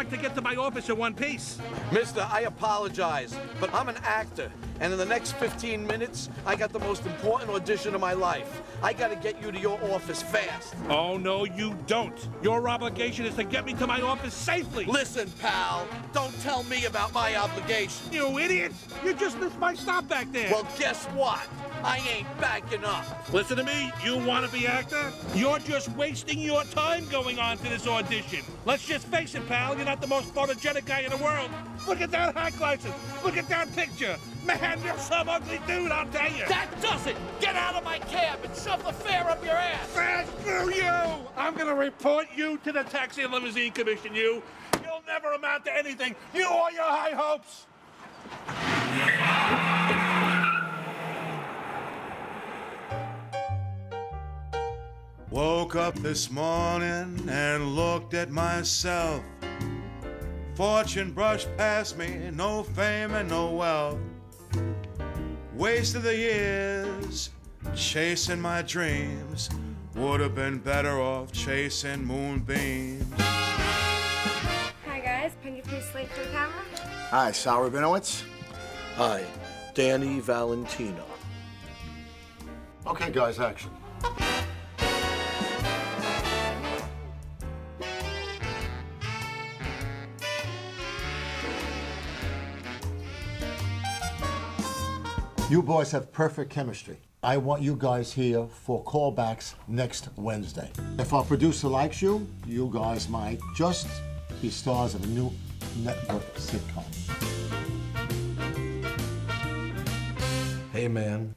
like to get to my office in one piece. Mister, I apologize, but I'm an actor. And in the next 15 minutes, I got the most important audition of my life. I gotta get you to your office fast. Oh, no, you don't. Your obligation is to get me to my office safely. Listen, pal, don't tell me about my obligation. You idiot! You just missed my stop back there. Well, guess what? I ain't backing up. Listen to me, you wannabe actor? You're just wasting your time going on to this audition. Let's just face it, pal, you're not the most photogenic guy in the world. Look at that hack license. Look at that picture. Man, you're some ugly dude, I'll tell you. That does it! Get out of my cab and shove the fare up your ass! Fast through you! I'm gonna report you to the Taxi and Limousine Commission, you. You'll never amount to anything. You or your high hopes. Woke up this morning and looked at myself. Fortune brushed past me, no fame and no wealth. Wasted the years chasing my dreams. Would have been better off chasing moonbeams. Hi guys, can you please slate for the camera? Hi, Sal Rabinowitz. Hi, Danny Valentino. Okay, guys, action. You boys have perfect chemistry. I want you guys here for callbacks next Wednesday. If our producer likes you, you guys might just be stars of a new network sitcom. Hey, man.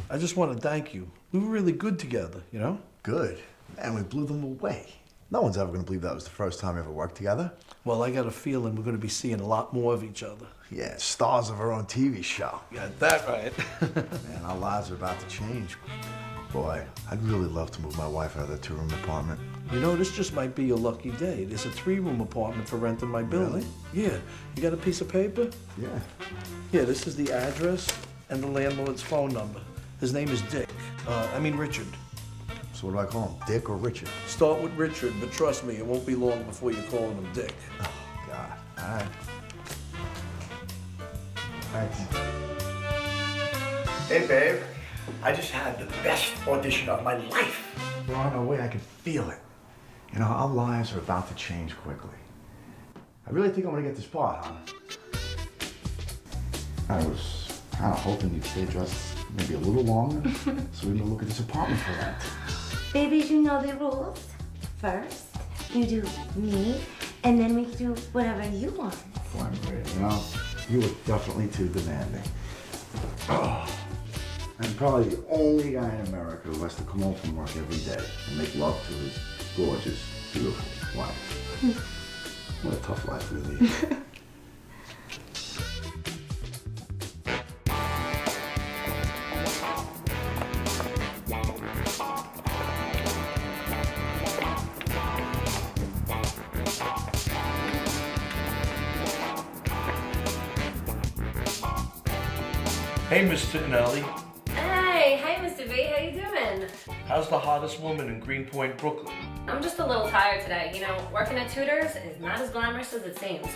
I just want to thank you. We were really good together, you know? Good. And we blew them away. No one's ever going to believe that was the first time we ever worked together. Well, I got a feeling we're going to be seeing a lot more of each other. Yeah, stars of our own TV show. You got that right. Man, our lives are about to change. Boy, I'd really love to move my wife out of that two-room apartment. You know, this just might be your lucky day. There's a 3-room apartment for rent in my building. Really? Yeah. You got a piece of paper? Yeah. Yeah, this is the address and the landlord's phone number. His name is Dick. Richard. So what do I call him, Dick or Richard? Start with Richard, but trust me, it won't be long before you're calling him Dick. Oh, God. All right. Thanks. Hey, babe. I just had the best audition of my life. We're on our way. I can feel it. You know, our lives are about to change quickly. I really think I'm going to get this part, huh? I was kind of hoping you'd stay dressed maybe a little longer so we can look at this apartment for rent. Babies, you know the rules. First, you do me, and then we can do whatever you want. Boy, Maria, you know, you were definitely too demanding. Oh, I'm probably the only guy in America who has to come home from work every day and make love to his gorgeous, beautiful wife. What a tough life we lead. Hey, Miss Tinelli. Hey, Mr. V, how you doing? How's the hottest woman in Greenpoint, Brooklyn? I'm just a little tired today. You know, working at Tudor's is not as glamorous as it seems.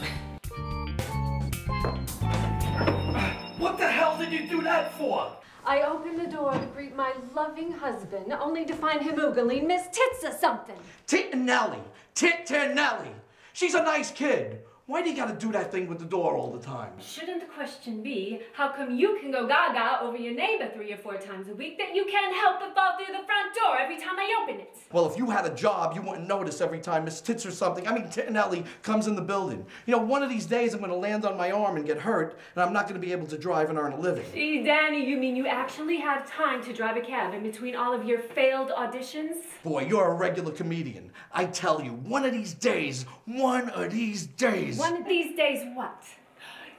What the hell did you do that for? I opened the door to greet my loving husband, only to find him oogling Miss Tits or something. Tinelli. Tinelli. She's a nice kid. Why do you gotta do that thing with the door all the time? Shouldn't the question be, how come you can go gaga over your neighbor 3 or 4 times a week that you can't help but fall through the front door every time I open it? Well, if you had a job, you wouldn't notice every time Miss Tits or something, Tinelli comes in the building. You know, one of these days I'm gonna land on my arm and get hurt, and I'm not gonna be able to drive and earn a living. Gee, Danny, you mean you actually have time to drive a cab in between all of your failed auditions? Boy, you're a regular comedian. I tell you, one of these days. One of these days what?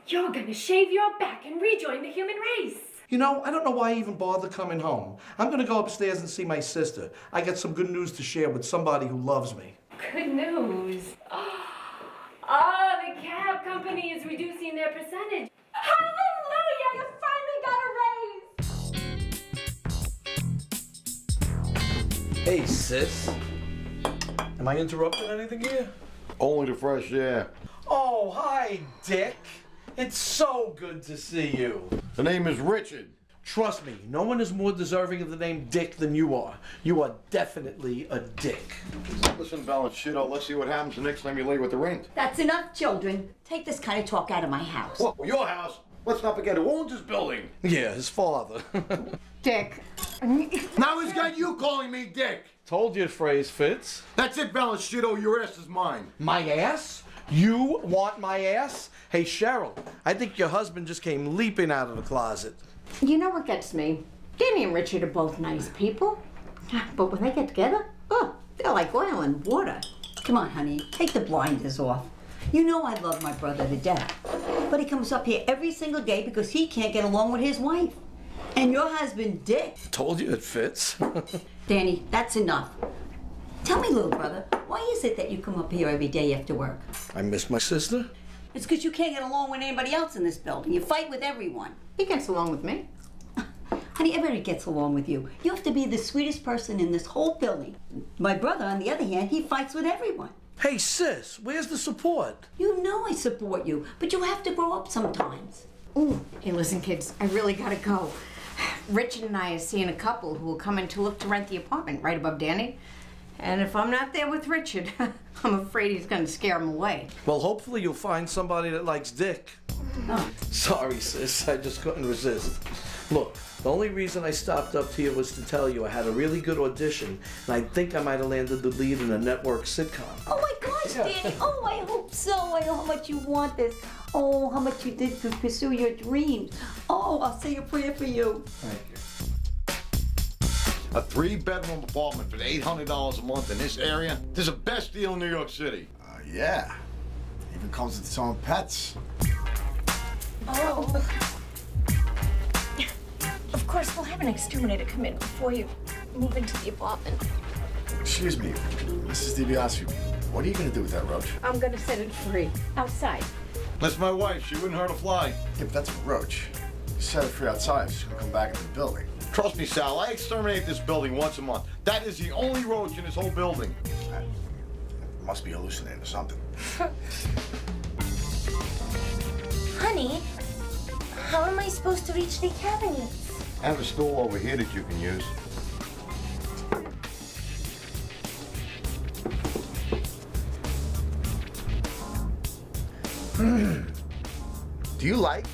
You're gonna shave your back and rejoin the human race. You know, I don't know why I even bother coming home. I'm gonna go upstairs and see my sister. I got some good news to share with somebody who loves me. Good news. Oh, the cab company is reducing their percentage. Hallelujah, you finally got a raise. Hey, sis. Am I interrupting anything here? Only the fresh air. Oh, hi, Dick. It's so good to see you. The name is Richard. Trust me, no one is more deserving of the name Dick than you are. You are definitely a dick. Listen, Valentino, let's see what happens the next time you lay with the rent. That's enough, children. Take this kind of talk out of my house. Well, your house. Let's not forget who owns this building. Yeah, his father. Dick. Now he's got you calling me Dick. Told you the phrase fits. That's it, Valentino. Your ass is mine. My ass? You want my ass? Hey, Cheryl, I think your husband just came leaping out of the closet. You know what gets me? Danny and Richard are both nice people. But when they get together, oh, they're like oil and water. Come on, honey. Take the blinders off. You know I love my brother to death. But he comes up here every single day because he can't get along with his wife. And your husband, Dick. Told you it fits. Danny, that's enough. Tell me, little brother, why is it that you come up here every day after work? I miss my sister. It's because you can't get along with anybody else in this building. You fight with everyone. He gets along with me. Honey, everybody gets along with you. You have to be the sweetest person in this whole building. My brother, on the other hand, he fights with everyone. Hey, sis, where's the support? You know I support you, but you have to grow up sometimes. Ooh, hey, listen, kids, I really gotta go. Richard and I are seeing a couple who will come in to look to rent the apartment right above Danny. And if I'm not there with Richard, I'm afraid he's gonna scare him away. Well, hopefully you'll find somebody that likes Dick. Oh. Sorry, sis, I just couldn't resist. Look, the only reason I stopped up here was to tell you I had a really good audition, and I think I might have landed the lead in a network sitcom. Oh my gosh, Danny! Oh, I hope so. I know how much you want this. Oh, how much you did to pursue your dreams. Oh, I'll say a prayer for you. Thank you. A 3-bedroom apartment for $800 a month in this area. This is the best deal in New York City. Yeah. Even comes with its own pets. Oh. Of course, we'll have an exterminator come in before you move into the apartment. Excuse me, Mrs. DiBiase, what are you gonna do with that roach? I'm gonna set it free outside. That's my wife. She wouldn't hurt a fly. Yeah, but that's a roach. You set it free outside, she's gonna come back into the building. Trust me, Sal, I exterminate this building once a month. That is the only roach in this whole building. Must be hallucinating or something. Honey, how am I supposed to reach the cabinets? I have a stool over here that you can use. Do you like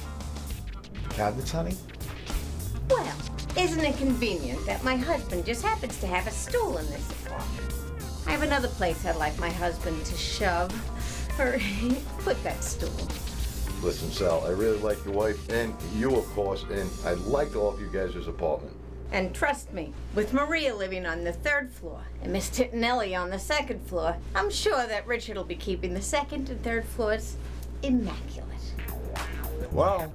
cabinets, honey? Well, isn't it convenient that my husband just happens to have a stool in this apartment? I have another place I'd like my husband to shove or put that stool. Listen, Sal, I really like your wife and you, of course, and I'd like to offer you guys this apartment. And trust me, with Maria living on the 3rd floor and Miss Titinelli on the 2nd floor, I'm sure that Richard will be keeping the 2nd and 3rd floors immaculate. Well,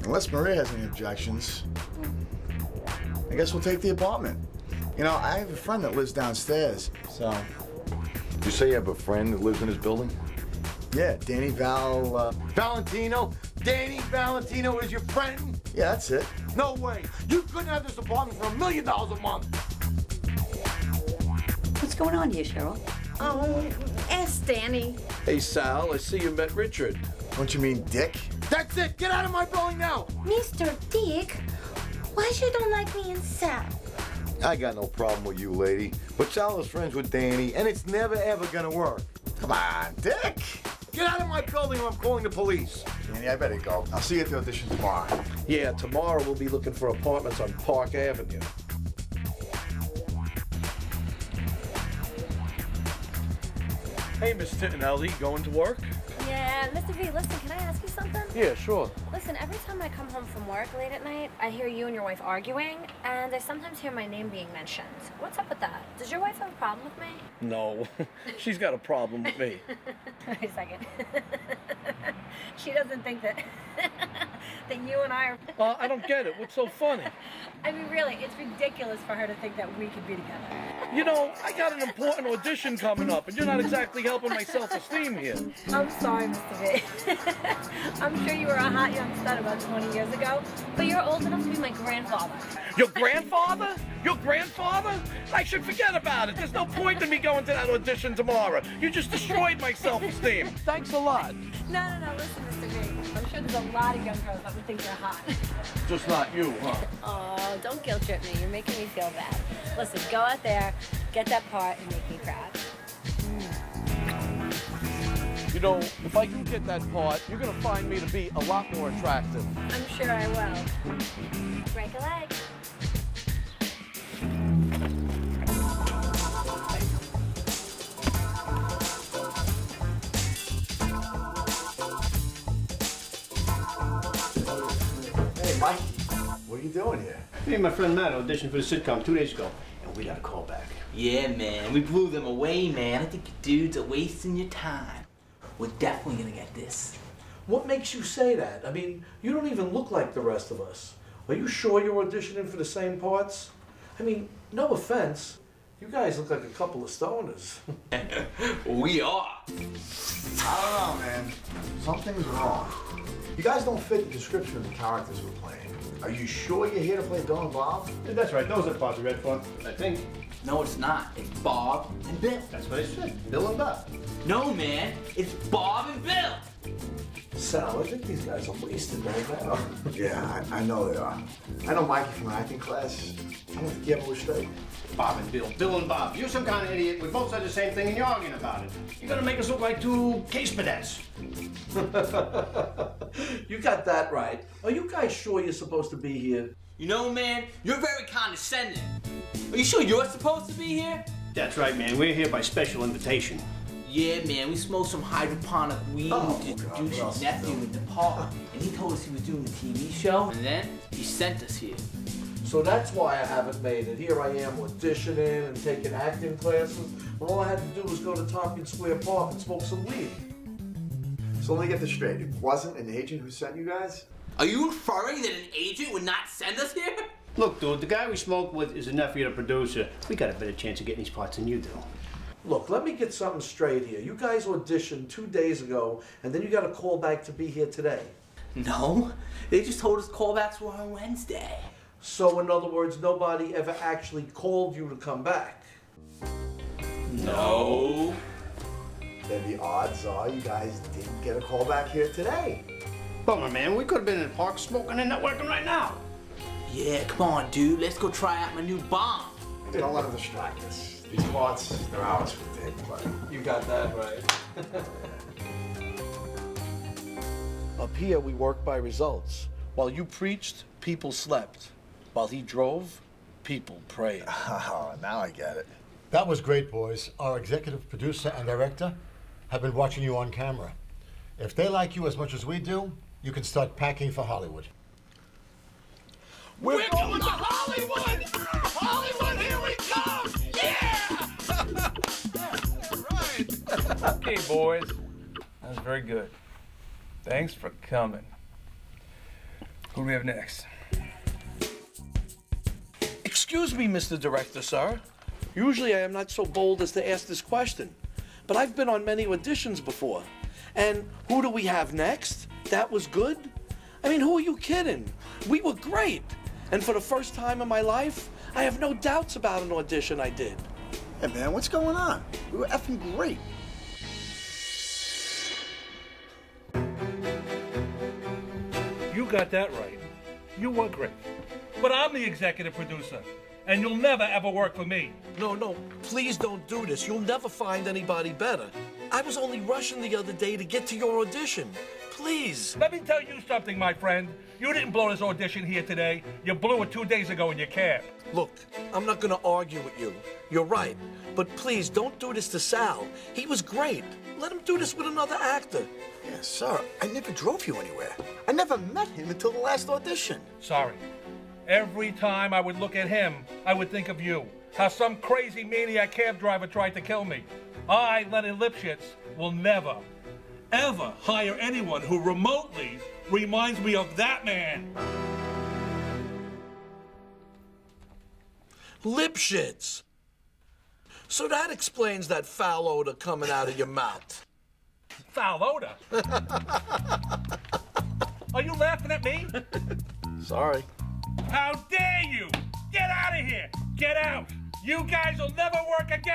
unless Maria has any objections, I guess we'll take the apartment. You know, I have a friend that lives downstairs, so... You say you have a friend that lives in this building? Yeah, Danny Valentino? Danny Valentino is your friend? Yeah, that's it. No way. You couldn't have this apartment for $1 million a month. What's going on here, Cheryl? Oh, ask Danny. Hey, Sal, I see you met Richard. Don't you mean Dick? That's it. Get out of my building now. Mr. Dick, why you don't like me and Sal? I got no problem with you, lady. But Sal is friends with Danny, and it's never, ever gonna work. Come on, Dick. Get out of my building or I'm calling the police. Danny, I better go. I'll see you at the audition tomorrow. Yeah, tomorrow we'll be looking for apartments on Park Avenue. Hey, Miss Titinelli, going to work? Yeah, Mr. V, listen, can I ask you something? Yeah, sure. Listen, every time I come home from work late at night, I hear you and your wife arguing, and I sometimes hear my name being mentioned. What's up with that? Does your wife have a problem with me? No, she's got a problem with me. Wait a second. She doesn't think that that you and I are... I don't get it. What's so funny? I mean, really, it's ridiculous for her to think that we could be together. You know, I got an important audition coming up, and you're not exactly helping my self-esteem here. I'm sorry, Mr. V. I'm sure you were a hot young stud about 20 years ago, but you're old enough to be my grandfather. Your grandfather? Your grandfather? I should forget about it. There's no point in me going to that audition tomorrow. You just destroyed my self-esteem. Thanks a lot. No, listen, Mr. Green. I'm sure there's a lot of young girls that would think you're hot. Just not you, huh? Oh, don't guilt trip me. You're making me feel bad. Listen, go out there, get that part, and make me proud. You know, if I do get that part, you're gonna find me to be a lot more attractive. I'm sure I will. Break a leg. Hey, Mike, what are you doing here? Me and my friend Matt auditioned for the sitcom 2 days ago, and we got a call back. Yeah, man, we blew them away, man. I think you dudes are wasting your time. We're definitely gonna get this. What makes you say that? I mean, you don't even look like the rest of us. Are you sure you're auditioning for the same parts? I mean, no offense. You guys look like a couple of stoners. We are. I don't know, man. Something's wrong. You guys don't fit the description of the characters we're playing. Are you sure you're here to play Bill and Bob? Yeah, that's right. Those are the parts we read for, I think. No, it's not. It's Bob and Bill. That's what I said. Bill and Bob. No, man. It's Bob and Bill. Sal, I think these guys are wasted right now. Yeah, I know they are. I know Mikey from acting class. I don't think he ever was straight. Bob and Bill. Bill and Bob. You're some kind of idiot. We both said the same thing and you're arguing about it. You're gonna make us look like two case cadets. You got that right. Are you guys sure you're supposed to be here? You know, man, you're very condescending. Are you sure you're supposed to be here? That's right, man. We're here by special invitation. Yeah, man, we smoked some hydroponic weed to introduce his nephew in the park. And he told us he was doing a TV show, and then he sent us here. So that's why I haven't made it. Here I am auditioning and taking acting classes. When all I had to do was go to Tompkins Square Park and smoke some weed. So let me get this straight. It wasn't an agent who sent you guys? Are you inferring that an agent would not send us here? Look, dude, the guy we smoked with is a nephew of the producer. We got a better chance of getting these parts than you do. Look, let me get something straight here. You guys auditioned 2 days ago, and then you got a call back to be here today. No, they just told us callbacks were on Wednesday. So, in other words, nobody ever actually called you to come back? No. Then the odds are you guys didn't get a call back here today. Bummer, man. We could have been in the park smoking and not working right now. Yeah, come on, dude. Let's go try out my new bomb. Don't let them distract us. These parts, they're ours for the day, buddy. You got that right. Up here, we work by results. While you preached, people slept. While he drove, people prayed. Oh, now I get it. That was great, boys. Our executive producer and director have been watching you on camera. If they like you as much as we do, you can start packing for Hollywood. We're going to Hollywood! Hollywood, here we come! Yeah! Right. Okay, boys. That was very good. Thanks for coming. Who do we have next? Excuse me, Mr. Director, sir. Usually I am not so bold as to ask this question, but I've been on many auditions before. And who do we have next? That was good? I mean, who are you kidding? We were great. And for the first time in my life, I have no doubts about an audition I did. Hey, man, what's going on? We were effing great. You got that right. You were great. But I'm the executive producer, and you'll never ever work for me. No, please don't do this. You'll never find anybody better. I was only rushing the other day to get to your audition. Please. Let me tell you something, my friend. You didn't blow this audition here today. You blew it 2 days ago in your cab. Look, I'm not gonna argue with you. You're right. But please, don't do this to Sal. He was great. Let him do this with another actor. Yeah, sir, I never drove you anywhere. I never met him until the last audition. Sorry. Every time I would look at him, I would think of you. How some crazy maniac cab driver tried to kill me. I, Lenny Lipschitz, will never, ever hire anyone who remotely reminds me of that man. Lipschitz. So that explains that foul odor coming out of your mouth. Foul odor? Are you laughing at me? Sorry. How dare you! Get out of here! Get out! You guys will never work again!